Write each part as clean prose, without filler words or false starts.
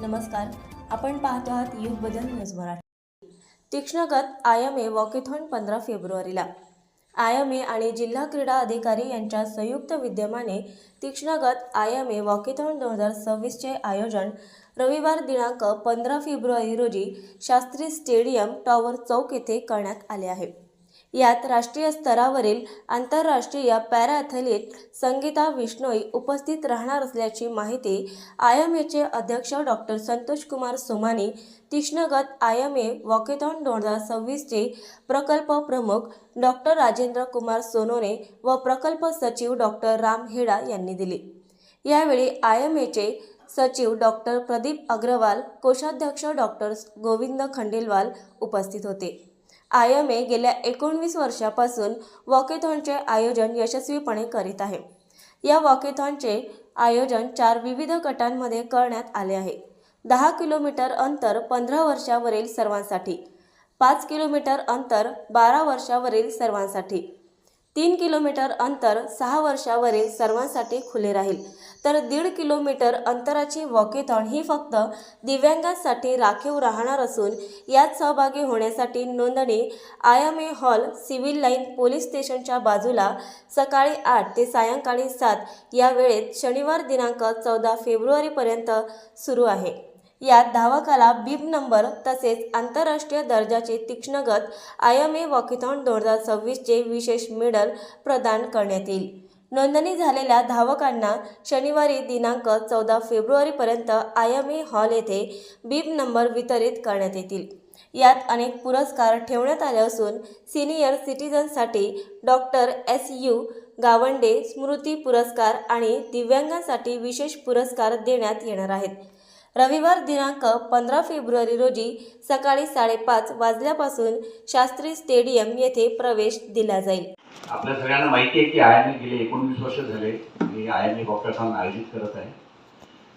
नमस्कार, आपण पाहतो आहात युग बदल न्यूज मराठी। तीक्ष्णगत IMA वॉकेथॉन 15 फेब्रुवारीला। IMA आणि जिल्हा क्रीडा अधिकारी यांच्या संयुक्त विद्यमाने तीक्ष्णगत IMA वॉकेथॉन 2026 चे आयोजन रविवार दिनांक 15 फेब्रुवारी रोजी शास्त्री स्टेडियम टॉवर चौक येथे करण्यात आले आहे। यात राष्ट्रीय स्तरावरील आंतरराष्ट्रीय पॅरा ॲथलीट संगीता विष्णोई उपस्थित राहणार असल्याची माहिती IMAचे अध्यक्ष डॉक्टर संतोष कुमार सोमानी, तीक्ष्णगत IMA वॉकेथॉन 2026 चे प्रकल्प प्रमुख डॉक्टर राजेंद्र कुमार सोनोने व प्रकल्प सचिव डॉक्टर राम हेडा यांनी दिली। यावेळी IMAचे सचिव डॉक्टर प्रदीप अग्रवाल, कोषाध्यक्ष डॉक्टर गोविंद खंडेलवाल उपस्थित होते। IMA गेल्या 19 वर्षापासून वॉकेथॉनचे आयोजन यशस्वीपणे करीत आहे। या वॉकेथॉनचे आयोजन 4 विविध गटांमध्ये करण्यात आले आहे। 10 किलोमीटर अंतर 15 वर्षावरील सर्वांसाठी, 5 किलोमीटर अंतर 12 वर्षावरील सर्वांसाठी, 3 किलोमीटर अंतर 6 वर्षावरील सर्वांसाठी खुले राहील, तर 1.5 किलोमीटर अंतराची वॉकेथॉन ही फक्त दिव्यांगांसाठी राखीव राहणार असून यात सहभागी होण्यासाठी नोंदणी IMA hall, civil line police स्टेशनच्या बाजूला सकाळी 8 ते सायंकाळी 7 या वेळेत शनिवार दिनांक 14 फेब्रुवारीपर्यंत सुरू आहे। यात धावकाला बिब नंबर तसेच आंतरराष्ट्रीय दर्जाचे तीक्ष्णगत IMA वॉकेथॉन 2026 चे विशेष मेडल प्रदान करण्यात येईल। नोंदणी झालेल्या धावकांना शनिवारी दिनांक 14 फेब्रुवारीपर्यंत IMA हॉल येथे बिब नंबर वितरित करण्यात येतील। यात अनेक पुरस्कार ठेवण्यात आले असून सिनियर सिटीजनसाठी डॉक्टर SU गावंडे स्मृती पुरस्कार आणि दिव्यांगांसाठी विशेष पुरस्कार देण्यात येणार आहेत। रविवार दिनांक 15 फेब्रुवारी रोजी सकाळी 5:30 वाजल्यापासून शास्त्री स्टेडियम येथे प्रवेश दिला जाईल। आपल्या सगळ्यांना माहिती आहे की IMA गेले 19 वर्ष झाले ही IMA वॉकेथॉन आयोजित करत आहे।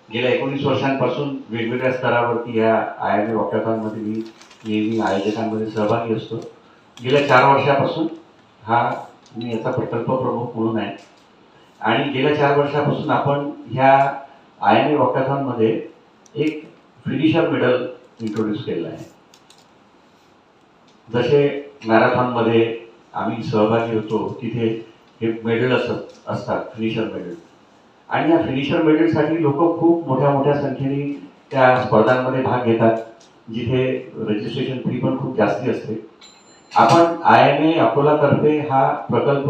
गेल्या 19 वर्षांपासून वेगवेगळ्या स्तरावरती या IMA वॉकेथॉनमध्ये मी नेहमी आयोजकांमध्ये सहभागी असतो। गेल्या 4 वर्षापासून मी याचा प्रकल्प प्रमुख म्हणून आहे आणि गेल्या 4 वर्षापासून आपण ह्या IMA वॉकेथॉनमध्ये एक फिनिशर मेडल इंट्रोड्यूस केलेलं आहे। जसे मॅरेथॉनमध्ये आम्ही सहभागी होतो तिथे हे मेडल असतात फिनिशर मेडल, आणि या फिनिशर मेडलसाठी लोक खूप मोठ्या संख्येने त्या स्पर्धांमध्ये भाग घेतात, जिथे रजिस्ट्रेशन फी पण खूप जास्ती असते। आपण IMA अकोलातर्फे हा प्रकल्प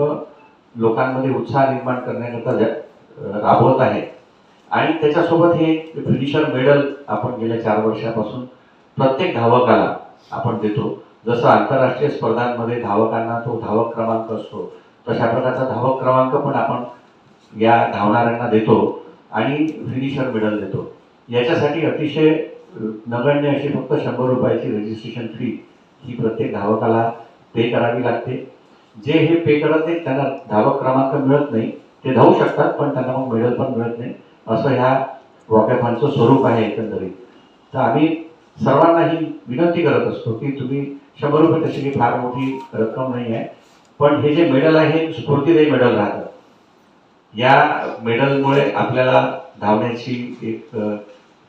लोकांमध्ये उत्साह निर्माण करण्याकरता राबवत आहे आणि त्याच्यासोबत हे फिनिशर मेडल आपण गेल्या 4 वर्षापासून प्रत्येक धावकाला आपण देतो। जसं आंतरराष्ट्रीय स्पर्धांमध्ये धावकांना तो धावक क्रमांक असतो, तशा प्रकारचा धावक क्रमांक पण आपण या धावणाऱ्यांना देतो आणि फिनिशर मेडल देतो। याच्यासाठी अतिशय नगण्य अशी फक्त 100 रुपयाची रजिस्ट्रेशन फी ही प्रत्येक धावकाला पे करावी लागते। जे हे पे करत नाहीत त्यांना धावक क्रमांक मिळत नाही, ते धावू शकतात पण त्यांना मग मेडल पण मिळत नाही, असं ह्या वॉकेथॉनचं स्वरूप आहे एकंदरीत। तर आम्ही सर्वांना ही विनंती करत असतो की तुम्ही 100 रुपये तशी काही फार मोठी रक्कम नाही आहे, पण हे जे मेडल आहे हे स्फूर्तिदायी मेडल राहतं। या मेडलमुळे आपल्याला धावण्याची एक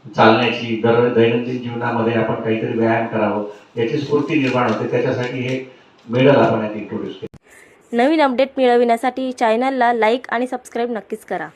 चालण्याची दैनंदिन जीवनामध्ये आपण काहीतरी व्यायाम करावं याची स्फूर्ती निर्माण होते, त्याच्यासाठी हे मेडल आपण इंट्रोड्यूस केले। नवीन अपडेट मिळविण्यासाठी चॅनलला लाईक आणि सबस्क्राईब नक्कीच करा।